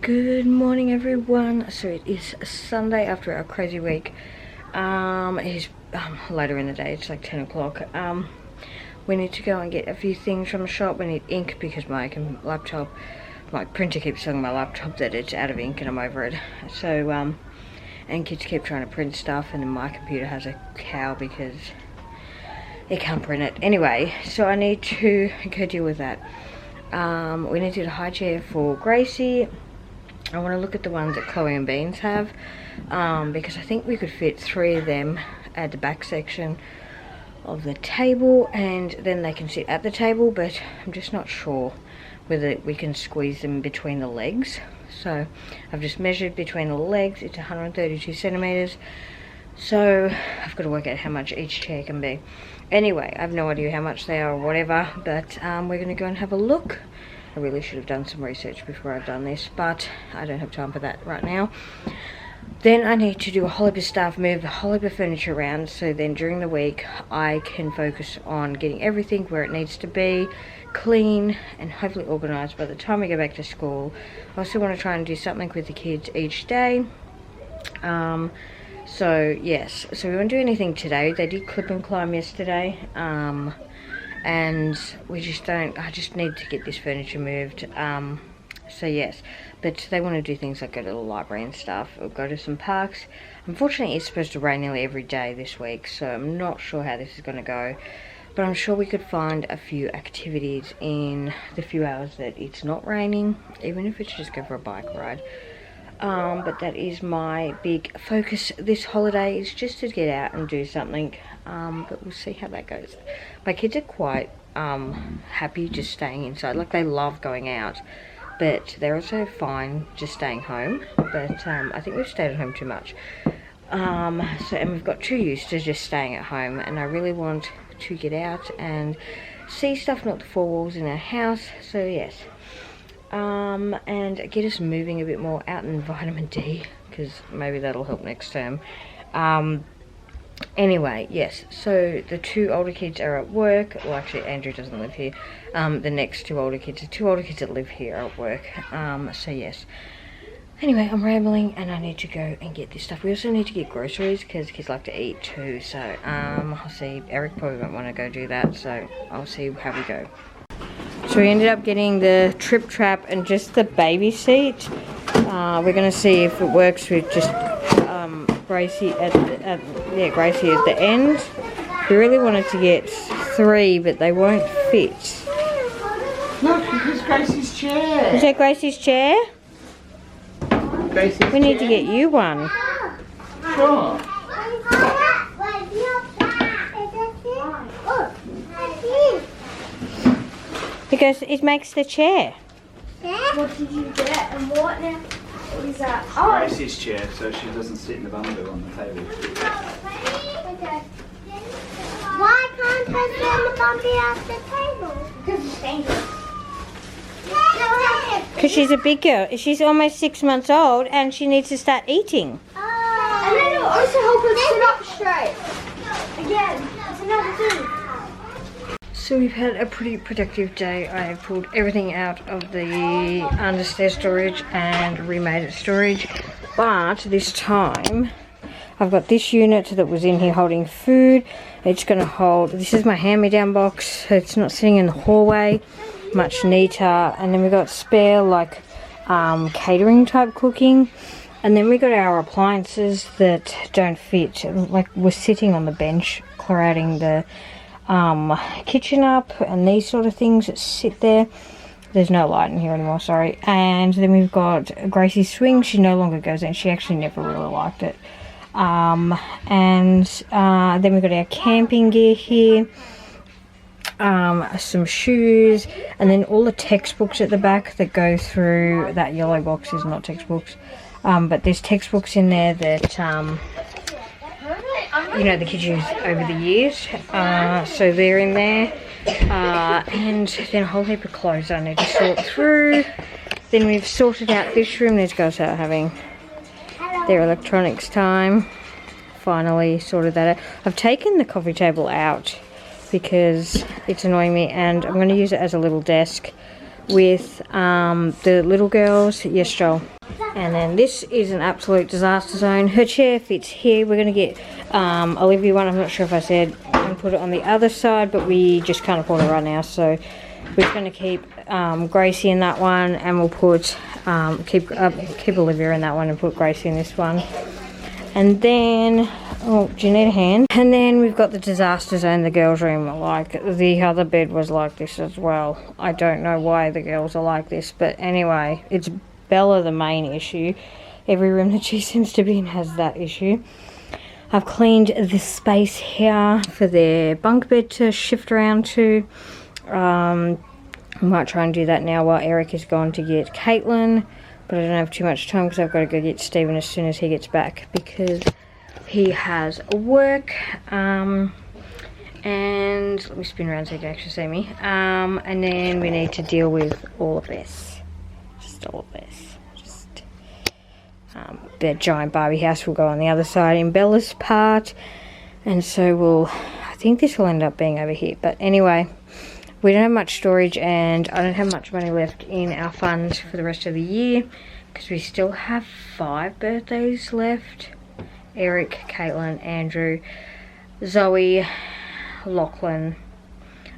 Good morning, everyone. So it is Sunday after our crazy week. It is later in the day. It's like 10 o'clock. We need to go and get a few things from the shop. We need ink because my printer keeps telling my laptop that it's out of ink and I'm over it. So and kids keep trying to print stuff, and then my computer has a cow because it can't print it. Anyway, so I need to go deal with that. We need to get a high chair for Gracie. I want to look at the ones that Chloe and Beans have, because I think we could fit 3 of them at the back section of the table, and then they can sit at the table, but I'm just not sure whether we can squeeze them between the legs. So I've just measured between the legs. It's 132 centimeters, so I've got to work out how much each chair can be. Anyway, I have no idea how much they are or whatever, but we're going to go and have a look. I really should have done some research before I've done this, but I don't have time for that right now. Then I need to do a whole heap of stuff, move a whole heap of furniture around, so then during the week I can focus on getting everything where it needs to be, clean and hopefully organised by the time we go back to school. I also want to try and do something with the kids each day. So yes, so we won't do anything today. They did clip and climb yesterday. And we just don't, I just need to get this furniture moved. So yes, but they want to do things like go to the library and stuff, or go to some parks. Unfortunately, it's supposed to rain nearly every day this week, so I'm not sure how this is going to go. But I'm sure we could find a few activities in the few hours that it's not raining, even if it's just go for a bike ride. But that is my big focus this holiday, is just to get out and do something. But we'll see how that goes. My kids are quite happy just staying inside. Like, they love going out, but they're also fine just staying home. But I think we've stayed at home too much. And we've got too used to just staying at home, and I really want to get out and see stuff, not the 4 walls in our house. So yes. And get us moving a bit more out in vitamin D, because maybe that'll help next term. Anyway, yes, so the 2 older kids are at work. Well, actually, Andrew doesn't live here. The next 2 older kids, the 2 older kids that live here are at work. So yes. Anyway, I'm rambling, and I need to go and get this stuff. We also need to get groceries, because kids like to eat too. So I'll see. Eric probably won't want to go do that, so I'll see how we go. So we ended up getting the Trip Trap and just the baby seat. We're going to see if it works with just Gracie at the end. We really wanted to get 3, but they won't fit. Look, because Gracie's chair. Is that Gracie's chair? Gracie's we need to get you one. Sure. Because it makes the chair. What did you get and what now? What is that? Oh, Gracie's chair, so she doesn't sit in the bundle on the table. why can't I sit on the bumpy off the table? Because it's dangerous. Because she's a big girl. She's almost 6 months old, and she needs to start eating. And then it'll also help us sit up straight. Again, that's another thing. So we've had a pretty productive day. I have pulled everything out of the understairs storage and remade it storage. But this time, I've got this unit that was in here holding food. It's going to hold, this is my hand-me-down box, so it's not sitting in the hallway. Much neater. And then we've got spare, like, catering type cooking. And then we got our appliances that don't fit. Like, we're sitting on the bench, clearing the kitchen up, and these sort of things that sit there. There's no light in here anymore, sorry. And then we've got Gracie's swing. She no longer goes in. She actually never really liked it. Then we've got our camping gear here, some shoes, and then all the textbooks at the back that go through. That yellow box is not textbooks, but there's textbooks in there that you know, the kids use over the years, so they're in there, and then a whole heap of clothes I need to sort through. Then we've sorted out this room. These guys are having their electronics time. Finally sorted that out. I've taken the coffee table out because it's annoying me, and I'm going to use it as a little desk with the little girls. Yes, Joel. And then this is an absolute disaster zone. Her chair fits here. We're going to get Olivia one. I'm not sure if I said, and put it on the other side, but we just can't afford it right now. So we're going to keep Gracie in that one, and we'll put keep Olivia in that one and put Gracie in this one. And then, oh, do you need a hand? And then we've got the disaster zone, the girls' room. Like, the other bed was like this as well. I don't know why the girls are like this, but anyway, it's Bella the main issue. Every room that she seems to be in has that issue. I've cleaned this space here for their bunk bed to shift around to. I might try and do that now while Eric is gone to get Caitlin, but I don't have too much time because I've got to go get Stephen as soon as he gets back because he has work. And let me spin around so you can actually see me. And then we need to deal with all of this. Just all of this. The giant Barbie house will go on the other side in Bella's part. And so I think this will end up being over here. But anyway, we don't have much storage and I don't have much money left in our funds for the rest of the year because we still have 5 birthdays left. Eric, Caitlin, Andrew, Zoe, Lachlan,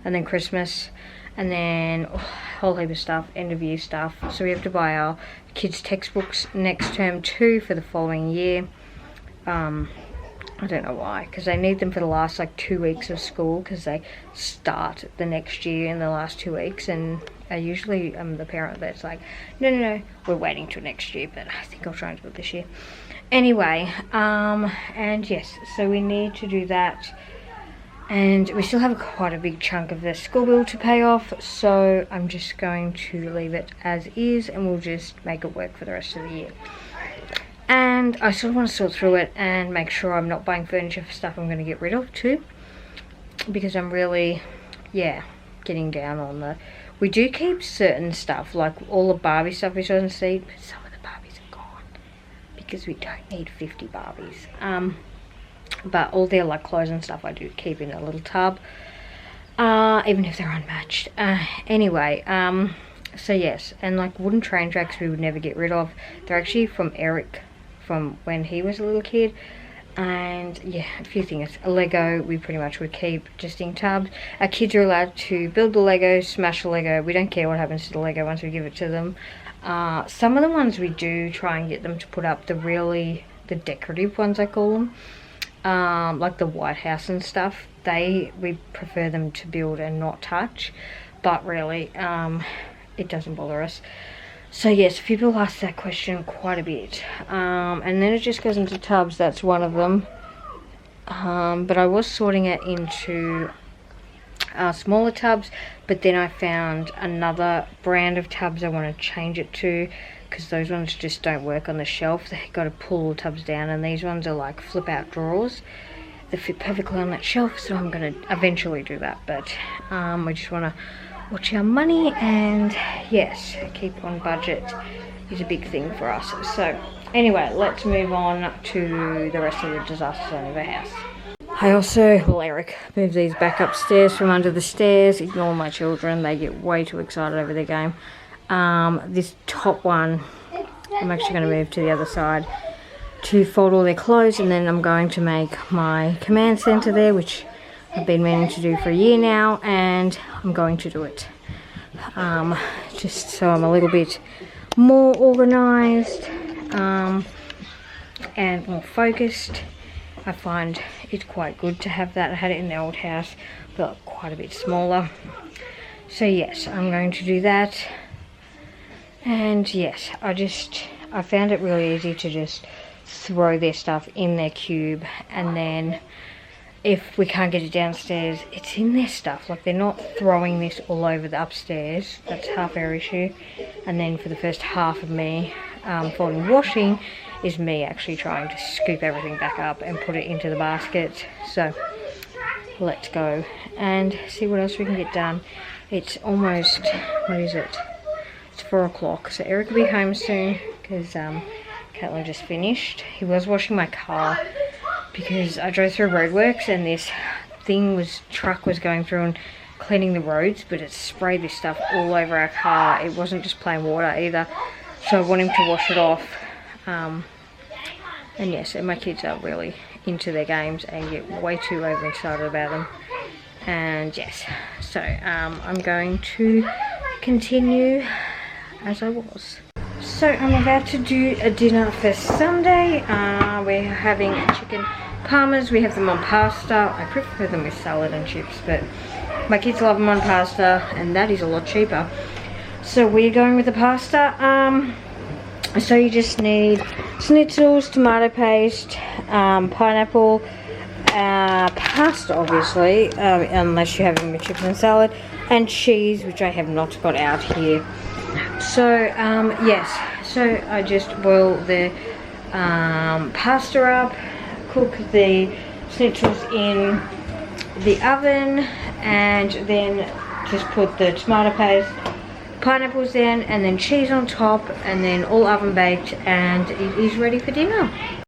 and then Christmas, and then a whole heap of stuff, end of year stuff. So we have to buy our kids' textbooks next term too for the following year. I don't know why, because they need them for the last like 2 weeks of school because they start the next year in the last 2 weeks, and I usually am the parent that's like, no, we're waiting till next year, but I think I'll try and do it this year. Anyway, and yes, so we need to do that, and we still have quite a big chunk of the school bill to pay off, so I'm just going to leave it as is and we'll just make it work for the rest of the year. And I still want to sort through it and make sure I'm not buying furniture for stuff I'm going to get rid of too, because I'm really, getting down on the, we do keep certain stuff, like all the Barbie stuff we doesn't see, but some of the Barbies are gone because we don't need 50 Barbies. But all their like clothes and stuff I do keep in a little tub, even if they're unmatched. Anyway, so yes, and like wooden train tracks we would never get rid of. They're actually from Eric from when he was a little kid. And yeah, a few things. A Lego we pretty much would keep just in tubs. Our kids are allowed to build the Lego, smash the Lego. We don't care what happens to the Lego once we give it to them. Some of the ones we do try and get them to put up, the decorative ones I call them, like the White House and stuff. We prefer them to build and not touch, but really it doesn't bother us. So yes, people ask that question quite a bit, and then it just goes into tubs. That's one of them, but I was sorting it into smaller tubs, but then I found another brand of tubs I want to change it to, because those ones just don't work on the shelf. They've got to pull the tubs down, and these ones are like flip out drawers that fit perfectly on that shelf, so I'm going to eventually do that. But we just want to watch our money, and yes, keep on budget is a big thing for us. So anyway, let's move on to the rest of the disaster zone of our house. I also, Eric moved these back upstairs from under the stairs. Ignore my children, they get way too excited over their game. This top one I'm actually going to move to the other side to fold all their clothes, and then I'm going to make my command center there, which I've been meaning to do for a year now, and I'm going to do it. Just so I'm a little bit more organized and more focused. I find it quite good to have that. I had it in the old house, but quite a bit smaller. So yes, I'm going to do that. And yes, I found it really easy to just throw their stuff in their cube, and then if we can't get it downstairs, it's in their stuff. Like, they're not throwing this all over the upstairs. That's half our issue. And then for the first half of me folding washing is me actually trying to scoop everything back up and put it into the basket. So let's go and see what else we can get done. It's almost, what is it? It's 4 o'clock, so Eric will be home soon because Caitlin just finished. He was washing my car because I drove through roadworks and this truck was going through and cleaning the roads, but it sprayed this stuff all over our car. It wasn't just plain water either, so I want him to wash it off And yes, and my kids are really into their games and get way too overexcited about them. And yes, so I'm going to continue as I was. So I'm about to do a dinner for Sunday. We're having chicken parmas. We have them on pasta. I prefer them with salad and chips, but my kids love them on pasta, and that is a lot cheaper. So we're going with the pasta. So you just need schnitzels, tomato paste, pineapple, pasta obviously, unless you're having the chips and salad, and cheese, which I have not got out here. So yes, so I just boil the pasta up, cook the schnitzels in the oven, and then just put the tomato paste, pineapples in, and then cheese on top, and then all oven baked, and it is ready for dinner.